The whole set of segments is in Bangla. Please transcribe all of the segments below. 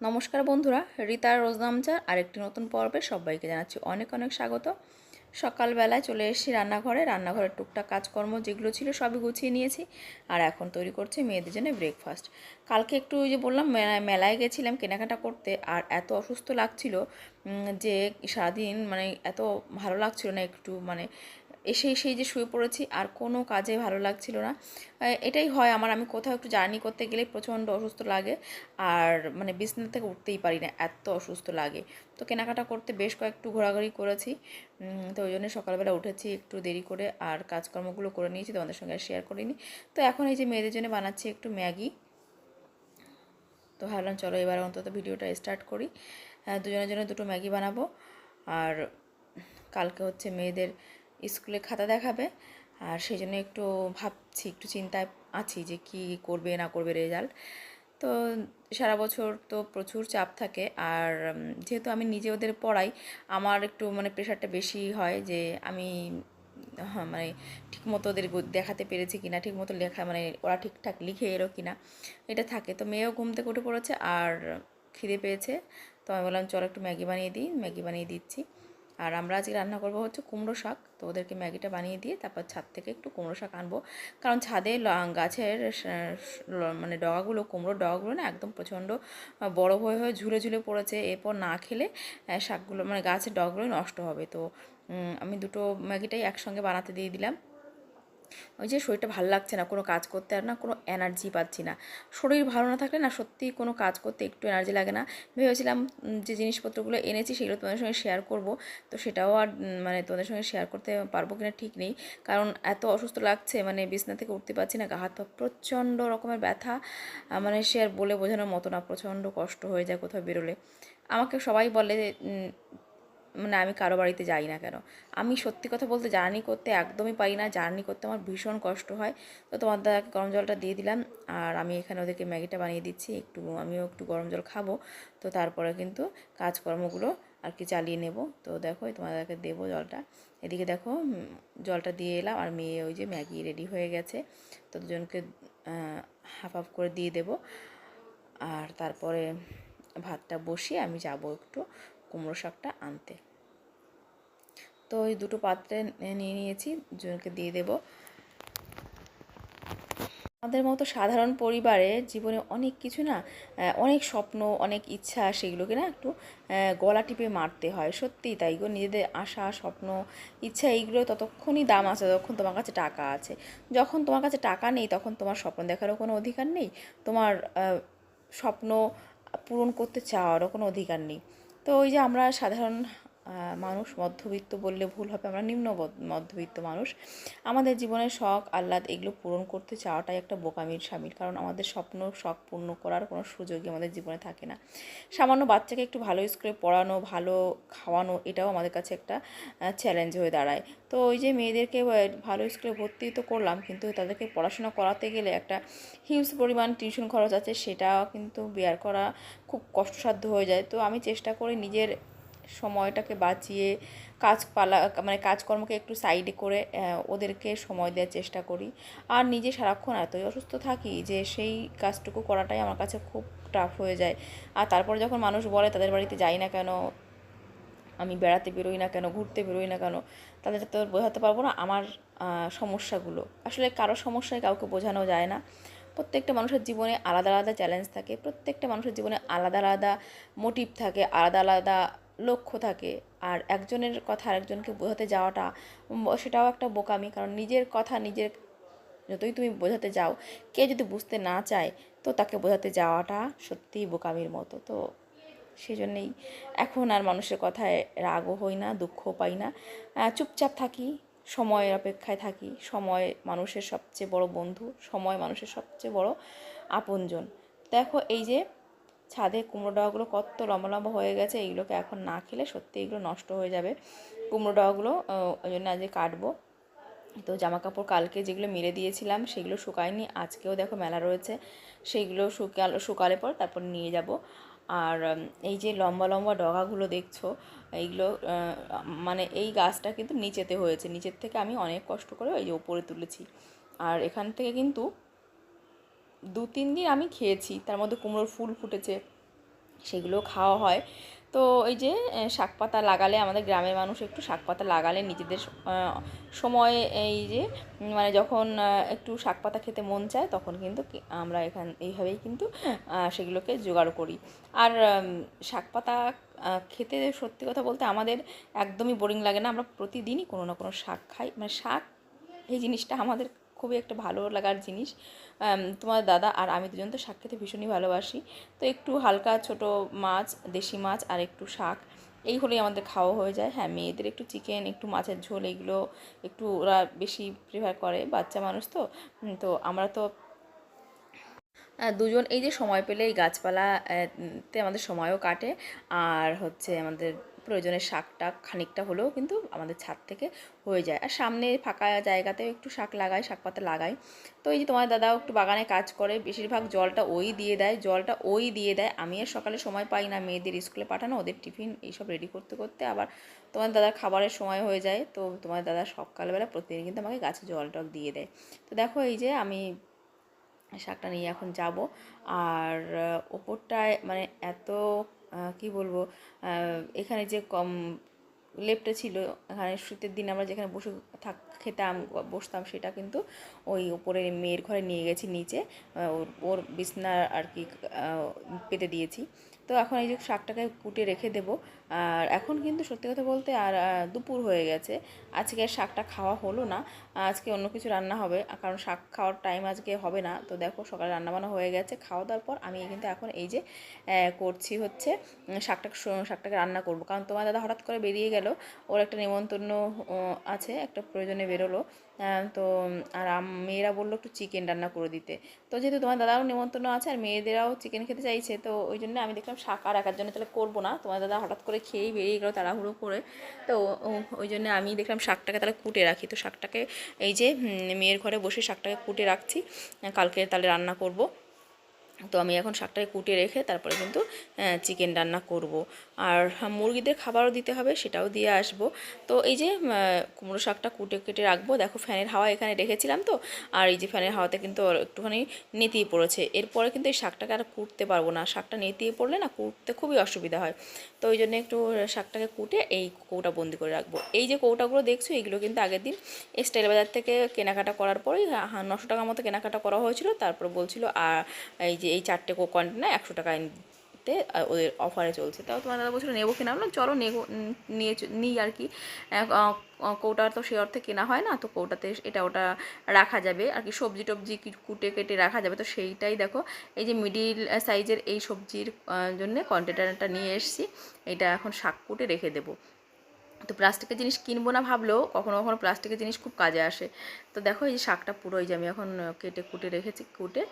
নমস্কার বন্ধুরা, রিতার রোজনামচার আরেকটি নতুন পর্বে সবাইকে জানাচ্ছি অনেক অনেক স্বাগত। সকালবেলায় চলে এসেছি রান্নাঘরের টুকটাক কাজকর্ম যেগুলো ছিল সবই গুছিয়ে নিয়েছি। আর এখন তৈরি করছি মেয়েদের জন্য ব্রেকফাস্ট। কালকে একটু ওই যে বললাম মেলায় গেছিলাম কেনাকাটা করতে, আর এত অসুস্থ লাগছিল যে সারাদিন মানে এত ভালো লাগছিল না, একটু মানে সেই যে শুয়ে পড়েছি, আর কোনো কাজে ভালো লাগছিল না। এটাই হয় আমার, আমি কোথাও একটু জার্নি করতে গেলে প্রচণ্ড অসুস্থ লাগে, আর মানে বিছানা থেকে উঠতেই পারি না, এত অসুস্থ লাগে। তো কেনাকাটা করতে বেশ কয়েকটু ঘোরাঘুরি করেছি, তো ওই জন্য সকালবেলা উঠেছি একটু দেরি করে, আর কাজকর্মগুলো করে নিয়েছি, তোমাদের সঙ্গে আর শেয়ার করিনি। তো এখন এই যে মেয়েদের জন্য বানাচ্ছি একটু ম্যাগি। তো ভাবলাম চলো এবার অন্তত ভিডিওটা স্টার্ট করি। দুজনের জন্য দুটো ম্যাগি বানাবো। আর কালকে হচ্ছে মেয়েদের স্কুলে খাতা দেখাবে, আর সেই জন্য একটু ভাবছি, একটু চিন্তায় আছি যে কি করবে না করবে রেজাল্ট। তো সারা বছর তো প্রচুর চাপ থাকে, আর যেহেতু আমি নিজে ওদের পড়াই, আমার একটু মানে প্রেশারটা বেশি হয় যে আমি মানে ঠিকমতো ওদের দেখাতে পেরেছি কিনা, ঠিকমতো লেখা মানে ওরা ঠিকঠাক লিখে এলো কিনা, এটা থাকে। তো মেয়েও ঘুম থেকে উঠে পড়েছে আর খিদে পেয়েছে, তো আমি বললাম চলো একটু ম্যাগি বানিয়ে দিই, ম্যাগি বানিয়ে দিচ্ছি। আর আমরা আজকে রান্না করবো হচ্ছে কুমড়ো শাক, তো ওদেরকে ম্যাগিটা বানিয়ে দিয়ে তারপর ছাদ থেকে একটু কুমড়ো শাক আনবো, কারণ ছাদে গাছের মানে ডগাগুলো, কুমড়োর ডগাগুলো না একদম প্রচণ্ড বড় হয়ে হয়ে ঝুলে ঝুলে পড়েছে, এরপর না খেলে শাকগুলো মানে গাছের ডগাগুলো নষ্ট হবে। তো আমি দুটো ম্যাগিটাই একসঙ্গে বানাতে দিয়ে দিলাম। ওই যে শরীরটা ভালো লাগছে না কোনো কাজ করতে, আর না কোনো এনার্জি পাচ্ছি না। শরীর ভালো না থাকলে না সত্যিই কোনো কাজ করতে একটু এনার্জি লাগে না। ভেবেছিলাম যে জিনিসপত্রগুলো এনেছি সেগুলো তোমাদের সঙ্গে শেয়ার করব, তো সেটাও আর মানে তোমাদের সঙ্গে শেয়ার করতে পারবো কিনা ঠিক নেই, কারণ এত অসুস্থ লাগছে, মানে বিছানা থেকে উঠতে পারছি না, গা হাত পা প্রচণ্ড রকমের ব্যথা, মানে সে আর বলে বোঝানোর মতো না, প্রচণ্ড কষ্ট হয়ে যায় কোথাও বেরোলে। আমাকে সবাই বলে মানে আমি কারো বাড়িতে যাই না কেন। আমি সত্যি কথা বলতে জার্নি করতে একদমই পারি না, জার্নি করতে আমার ভীষণ কষ্ট হয়। তো তোমার দাদাকে গরম জলটা দিয়ে দিলাম, আর আমি এখানে ওদেরকে ম্যাগিটা বানিয়ে দিচ্ছি, একটু আমিও একটু গরম জল খাবো। তো তারপরে কিন্তু কাজকর্মগুলো আর কি চালিয়ে নেব। তো দেখো তোমার দাদাকে দেবো জলটা, এদিকে দেখো জলটা দিয়ে এলাম, আর মেয়ে ওই যে ম্যাগি রেডি হয়ে গেছে, তো দুজনকে হাফ হাফ করে দিয়ে দেবো। আর তারপরে ভাতটা বসিয়ে আমি যাব একটু কুমড়ো শাকটা আনতে। তো ওই দুটো পাত্রে নিয়ে নিয়েছি, দুজনকে দিয়ে দেব। আমাদের মতো সাধারণ পরিবারে জীবনে অনেক কিছু না, অনেক স্বপ্ন, অনেক ইচ্ছা, সেগুলোকে না একটু গলা টিপে মারতে হয়। সত্যিই তাই গো, নিজেদের আশা, স্বপ্ন, ইচ্ছা এইগুলো ততক্ষণই দাম আছে যতক্ষণ তোমার কাছে টাকা আছে। যখন তোমার কাছে টাকা নেই তখন তোমার স্বপ্ন দেখারও কোনো অধিকার নেই, তোমার স্বপ্ন পূরণ করতে চাওয়ারও কোনো অধিকার নেই। তো ওই যে আমরা সাধারণ মানুষ, মধ্যবিত্ত বললে ভুল হবে, আমরা নিম্ন মধ্যবিত্ত মানুষ, আমাদের জীবনের শখ আহ্লাদ এগুলো পূরণ করতে চাওয়াটাই একটা বোকামির শামিল, কারণ আমাদের স্বপ্ন শখ পূর্ণ করার কোনো সুযোগই আমাদের জীবনে থাকে না। সামান্য বাচ্চাকে একটু ভালো স্কুলে পড়ানো, ভালো খাওয়ানো, এটাও আমাদের কাছে একটা চ্যালেঞ্জ হয়ে দাঁড়ায়। তো ওই যে মেয়েদেরকে ভালো স্কুলে ভর্তি তো করলাম, কিন্তু তাদেরকে পড়াশোনা করাতে গেলে একটা হিউজ পরিমাণ টিউশন খরচ আছে, সেটা কিন্তু বেয়ার করা খুব কষ্টসাধ্য হয়ে যায়। তো আমি চেষ্টা করি নিজের সময়টাকে বাঁচিয়ে মানে কাজকর্মকে একটু সাইডে করে ওদেরকে সময় দেওয়ার চেষ্টা করি। আর নিজে সারাক্ষণ এতই অসুস্থ থাকি যে সেই কাজটুকু করাটাই আমার কাছে খুব টাফ হয়ে যায়। আর তারপরে যখন মানুষ বলে তাদের বাড়িতে যাই না কেন, আমি বেড়াতে বেরোই না কেন, ঘুরতে বেরোই না কেন, তাদের তো বোঝাতে পারবো না আমার সমস্যাগুলো। আসলে কারো সমস্যায় কাউকে বোঝানো যায় না। প্রত্যেকটা মানুষের জীবনে আলাদা আলাদা চ্যালেঞ্জ থাকে, প্রত্যেকটা মানুষের জীবনে আলাদা আলাদা মোটিভ থাকে, আলাদা আলাদা লক্ষ্য থাকে। আর একজনের কথা আরেকজনকে বোঝাতে যাওয়াটা সেটাও একটা বোকামি, কারণ নিজের কথা নিজের যতই তুমি বোঝাতে যাও, কে যদি বুঝতে না চায় তো তাকে বোঝাতে যাওয়াটা সত্যিই বোকামির মতো। তো সেই জন্যেই এখন আর মানুষের কথায় রাগও হই না, দুঃখও পাই না, চুপচাপ থাকি, সময়ের অপেক্ষায় থাকি। সময় মানুষের সবচেয়ে বড় বন্ধু, সময় মানুষের সবচেয়ে বড় আপনজন। দেখো এই যে ছাদে কুমড়ো ডাগাগুলো কত লম্বা লম্বা হয়ে গেছে, এইগুলোকে এখন না খেলে সত্যি এগুলো নষ্ট হয়ে যাবে কুমড়ো ডাগাগুলো, ওই জন্য আজকে কাটবো। তো জামা কাপড় কালকে যেগুলো মেলে দিয়েছিলাম সেগুলো শুকায়নি, আজকেও দেখো মেলা রয়েছে, সেইগুলো শুকালে পর তারপর নিয়ে যাব। আর এই যে লম্বা লম্বা ডগাগুলো দেখছো, এইগুলো মানে এই গাছটা কিন্তু নিচেতে হয়েছে, নিচের থেকে আমি অনেক কষ্ট করে ওই যে ওপরে তুলেছি। আর এখান থেকে কিন্তু 2-3 দিন আমি খেয়েছি, তার মধ্যে কুমড়োর ফুল ফুটেছে, সেগুলো খাওয়া হয়। তো এই যে শাক পাতা লাগালে, আমাদের গ্রামের মানুষ একটু শাক পাতা লাগালে নিজেদের সময়, এই যে মানে যখন একটু শাক পাতা খেতে মন চায় তখন কিন্তু আমরা এইভাবেই কিন্তু সেগুলোকে জোগাড় করি। আর শাক পাতা খেতে সত্যি কথা বলতে আমাদের একদমই বোরিং লাগে না। আমরা প্রতিদিনই কোনো না কোনো শাক খাই, মানে শাক এই জিনিসটা আমাদের খুবই একটা ভালো লাগার জিনিস। তোমার দাদা আর আমি দুজন তো শাক খেতে ভীষণই ভালোবাসি। তো একটু হালকা ছোট মাছ, দেশি মাছ আর একটু শাক, এই হলেই আমাদের খাওয়া হয়ে যায়। হ্যাঁ, মেয়েদের একটু চিকেন, একটু মাছের ঝোল, এগুলো একটু ওরা বেশি প্রিফার করে, বাচ্চা মানুষ তো। তো আমরা তো দুজন এই যে সময় পেলে এই গাছপালা তে আমাদের সময়ও কাটে। আর হচ্ছে আমাদের প্রয়োজনের শাকটা খানিকটা হলেও কিন্তু আমাদের ছাদ থেকে হয়ে যায়। আর সামনে ফাঁকা জায়গাতেও একটু শাক লাগাই, শাক পাতা লাগাই। তো এই যে তোমার দাদাও একটু বাগানে কাজ করে, বেশিরভাগ জলটা ওই দিয়ে দেয়। আমি আর সকালে সময় পাই না, মেয়েদের স্কুলে পাঠানো, ওদের টিফিন এইসব রেডি করতে করতে আবার তোমার দাদার খাবারের সময় হয়ে যায়। তো তোমার দাদা সকালবেলা প্রতিদিন কিন্তু আমাকে গাছে জল টল দিয়ে দেয়। তো দেখো এই যে আমি শাকটা নিয়ে এখন যাব। আর ওপরটায় মানে এত কি বলবো, এখানে যে লেপটা ছিল, এখানে শীতের দিন আমরা যেখানে বসে খেতাম বসতাম, সেটা কিন্তু ওই ওপরে মেয়ের ঘরে নিয়ে গেছি নিচে, ওর বিছনা আর কি পেতে দিয়েছি। তো এখন এই যে শাকটাকে কুটে রেখে দেবো। আর এখন কিন্তু সত্যি কথা বলতে আর দুপুর হয়ে গেছে, আজকে আর শাকটা খাওয়া হলো না। আজকে অন্য কিছু রান্না হবে, কারণ শাক খাওয়ার টাইম আজকে হবে না। তো দেখো সকালে রান্নাবান্না হয়ে গেছে, খাওয়া দাওয়ার পর আমি কিন্তু এখন এই যে করছি হচ্ছে শাকটাকে রান্না করব। কারণ তোমার দাদা হঠাৎ করে বেরিয়ে গেল, ওর একটা নেমন্তন্ন আছে, একটা প্রয়োজনে বেরোলো। তো আর মেয়েরা বললো একটু চিকেন রান্না করে দিতে। তো যেহেতু তোমার দাদারও নেমন্তন্ন আছে আর মেয়েদেরাও চিকেন খেতে চাইছে, তো ওই জন্য আমি দেখলাম শাক আর একার জন্য তাহলে করবো না, তোমার দাদা হঠাৎ করে খেয়েই বেরিয়ে গেলো তাড়াহুড়ো করে। তো ওই জন্য আমি দেখলাম শাকটাকে তাহলে কুটে রাখি। তো শাকটাকে এই যে মেয়ের ঘরে বসে শাকটাকে কুটে রাখছি, কালকে তাহলে রান্না করব। তো আমি এখন শাকটাকে কুটে রেখে তারপরে কিন্তু চিকেন রান্না করব। আর মুরগিদের খাবারও দিতে হবে, সেটাও দিয়ে আসব। তো এই যে কুমড়ো শাকটা কুটে কেটে রাখবো। দেখো ফ্যানের হাওয়া এখানে রেখেছিলাম তো, আর এই যে ফ্যানের হাওয়াতে কিন্তু একটুখানি নেতিয়ে পড়েছে। এরপরে কিন্তু এই শাকটাকে আর কুটতে পারবো না, শাকটা নেতিয়ে পড়লে না কুটতে খুবই অসুবিধা হয়। তো ওই জন্য একটু শাকটাকে কুটে এই কৌটা বন্দি করে রাখবো। এই যে কৌটাগুলো দেখছো, এইগুলো কিন্তু আগের দিন স্টাইল বাজার থেকে কেনাকাটা করার পরেই 900 টাকার মতো কেনাকাটা করা হয়েছিল। তারপর বলছিল আর এই যে এই 4টে কন্টেনার 100 টাকায় ওদের অফারে চলছে। তাও তোমার দাদা বলছিল নেবো কিনা, বললাম চলো নিই আর কি। কৌটা তো সে অর্থে কেনা হয় না, তো কৌটাতে এটা ওটা রাখা যাবে আর কি, সবজি টবজি কুটে কেটে রাখা যাবে। তো সেইটাই দেখো, এই যে মিডিল সাইজের এই সবজির জন্য কন্টেনারটা নিয়ে এসেছি। এটা এখন শাক কুটে রেখে দেবো। তো প্লাস্টিকের জিনিস কিনবো না ভাবলেও কখনো কখনো প্লাস্টিকের জিনিস খুব কাজে আসে। তো দেখো এই যে শাকটা পুরো এই যে আমি এখন কেটে কুটে রেখেছি, কুটে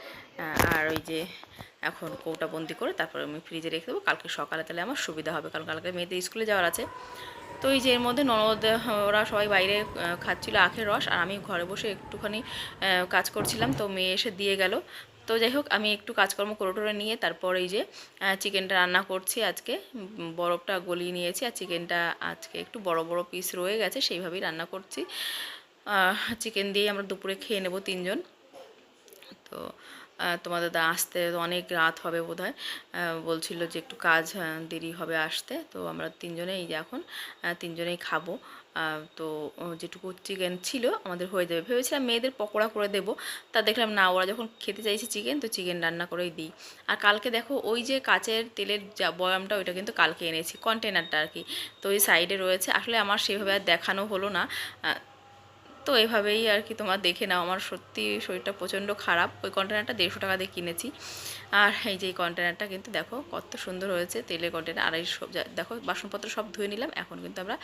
আর ওই যে এখন কৌটা বন্দি করে তারপরে আমি ফ্রিজে রেখে দেবো। কালকে সকালে তাহলে আমার সুবিধা হবে, কারণ কালকে মেয়েদের স্কুলে যাওয়ার আছে। তো এই যে এর মধ্যে ননদ ওরা সবাই বাইরে খাচ্ছিল আখের রস, আর আমি ঘরে বসে একটুখানি কাজ করছিলাম। তো মেয়ে এসে দিয়ে গেল। তো যাই হোক, আমি একটু কাজকর্ম করে টোরে নিয়ে তারপর এই যে চিকেনটা রান্না করছি আজকে। বরফটা গলিয়ে নিয়েছি, আর চিকেনটা আজকে একটু বড় বড় পিস রয়ে গেছে, সেইভাবেই রান্না করছি। চিকেন দিয়েই আমরা দুপুরে খেয়ে নেব 3জন। তো তোমার দাদা আসতে অনেক রাত হবে বোধহয়, বলছিল যে একটু কাজ দেরি হবে আসতে। তো আমরা 3জনেই যে এখন 3জনেই খাবো। তো যেটুকু চিকেন ছিল আমাদের হয়ে যাবে। ভেবেছিলাম মেয়েদের পকোড়া করে দেবো, তা দেখলাম না, ওরা যখন খেতে চাইছে চিকেন, তো চিকেন রান্না করেই দিই। আর কালকে দেখো ওই যে কাচের তেলের বয়ামটা, ওইটা কিন্তু কালকে এনেছি, কন্টেনারটা আর কি। তো ওই সাইডে রয়েছে, আসলে আমার সেভাবে আর দেখানো হলো না। তো এভাবেই আর কি তোমরা দেখে নাও। আমার সত্যি শরীরটা প্রচণ্ড খারাপ। ওই কন্টেনারটা 150 টাকা দিয়ে কিনেছি। আর এই যে এই কন্টেনারটা কিন্তু দেখো কত সুন্দর হয়েছে, তেলের কন্টেনার। আর এই সব দেখো বাসনপত্র সব ধুয়ে নিলাম, এখন কিন্তু আমরা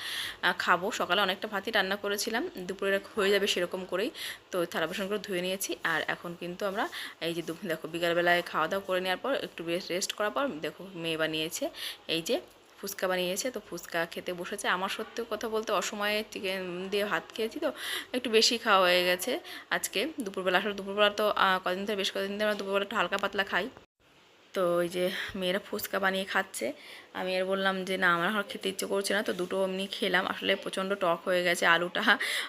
খাবো। সকালে অনেকটা ভাতই রান্না করেছিলাম, দুপুরে হয়ে যাবে সেরকম করেই। তো থালা বাসনগুলো ধুয়ে নিয়েছি। আর এখন কিন্তু আমরা এই যে দেখো বিকালবেলায় খাওয়া দাওয়া করে নেওয়ার পর একটু রেস্ট করার পর দেখো মেয়ে বানিয়েছে এই যে ফুচকা বানিয়েছে। তো ফুচকা খেতে বসেছে। আমার সত্যি কথা বলতে অসময়ে চিকেন দিয়ে ভাত খেয়েছি, তো একটু বেশি খাওয়া হয়ে গেছে আজকে দুপুরবেলা। আসলে দুপুরবেলা তো কদিন ধরে বেশ কদিন ধরে আমরা দুপুরবেলা একটু হালকা পাতলা খাই। তো ওই যে মেয়েরা ফুচকা বানিয়ে খাচ্ছে, আমি আর বললাম যে না আমার আর খেতে ইচ্ছে করছে না। তো দুটো এমনি খেলাম, আসলে প্রচণ্ড টক হয়ে গেছে আলুটা।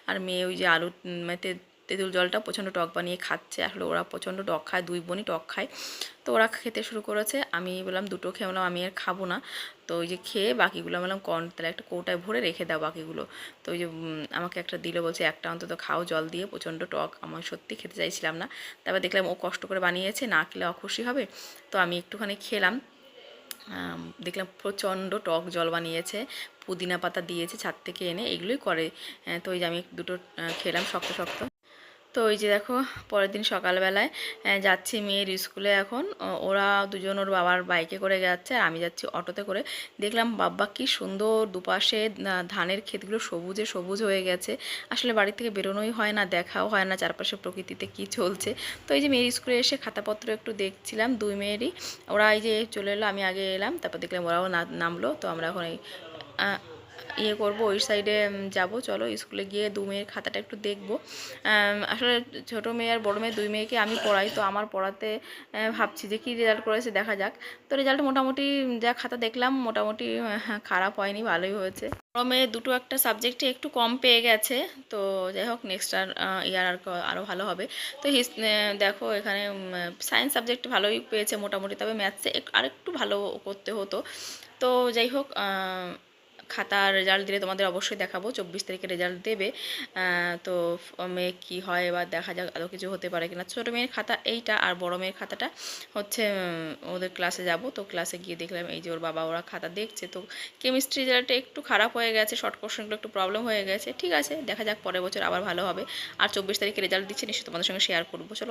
আর মেয়ে ওই যে আলু মেতে তেঁতুল জলটা প্রচণ্ড টক বানিয়ে খাচ্ছে। আসলে ওরা প্রচণ্ড টক খায়, দুই বোনই টক খায়। তো ওরা খেতে শুরু করেছে, আমি বললাম দুটো খেয়ে, বললাম আমি আর খাবো না। তো ওই যে খেয়ে বাকিগুলো বললাম তাহলে একটা কৌটায় ভরে রেখে দাও বাকিগুলো। তো ওই যে আমাকে একটা দিল, বলছে একটা অন্তত খাও জল দিয়ে, প্রচণ্ড টক। আমার সত্যি খেতে চাইছিলাম না। তারপর দেখলাম ও কষ্ট করে বানিয়েছে, না খেলে অখুশি হবে। তো আমি একটুখানি খেলাম। দেখলাম প্রচণ্ড টক জল বানিয়েছে, পুদিনা পাতা দিয়েছে ছাদ থেকে এনে, এগুলোই করে। তো ওই যে আমি দুটো খেলাম শক্ত শক্ত। তো ওই যে দেখো পরের দিন সকালবেলায় যাচ্ছি মেয়ের স্কুলে। এখন ওরা দুজন ওর বাবার বাইকে করে যাচ্ছে, আর আমি যাচ্ছি অটোতে করে। দেখলাম বাবা কি সুন্দর দুপাশে ধানের ক্ষেতগুলো সবুজে সবুজ হয়ে গেছে। আসলে বাড়ি থেকে বেরোনোই হয় না, দেখাও হয় না চারপাশে প্রকৃতিতে কি চলছে। তো এই যে মেয়ের স্কুলে এসে খাতাপত্র একটু দেখছিলাম, দুই মেয়েরই। ওরা এই যে চলে এলো, আমি আগে এলাম, তারপর দেখলাম ওরাও নামলো। তো আমরা এখন এই ইয়ে করবো, ওই সাইডে যাব। চলো স্কুলে গিয়ে দু মেয়ের খাতাটা একটু দেখবো। আসলে ছোটো মেয়ে আর বড়ো মেয়ে দুই মেয়েকে আমি পড়াই, তো আমার পড়াতে ভাবছি যে কী রেজাল্ট করেছে দেখা যাক। তো রেজাল্ট মোটামুটি যা খাতা দেখলাম মোটামুটি খারাপ হয়নি, ভালোই হয়েছে। বড়ো মেয়ে দুটো একটা সাবজেক্টে একটু কম পেয়ে গেছে। তো যাই হোক নেক্সট ইয়ার আরও ভালো হবে। তো দেখো এখানে সায়েন্স সাবজেক্ট ভালোই পেয়েছে মোটামুটি, তবে ম্যাথসে আরেকটু ভালো করতে হতো। তো যাই হোক খাতার রেজাল্ট দিলে তোমাদের অবশ্যই দেখাবো। 24 তারিখে রেজাল্ট দেবে। তো মেয়ে কী হয় এবার দেখা যাক, আরও কিছু হতে পারে কিনা। ছোটো মেয়ের খাতা এইটা, আর বড় মেয়ের খাতাটা হচ্ছে ওদের ক্লাসে যাব। তো ক্লাসে গিয়ে দেখলাম এই যে ওর বাবা ওরা খাতা দেখছে। তো কেমিস্ট্রি রেজাল্টটা একটু খারাপ হয়ে গেছে, শর্ট কোশ্চেনগুলো একটু প্রবলেম হয়ে গেছে। ঠিক আছে, দেখা যাক পরের বছর আবার ভালো হবে। আর 24 তারিখে রেজাল্ট দিচ্ছে, নিশ্চয়ই তোমাদের সঙ্গে শেয়ার করবো। চলো।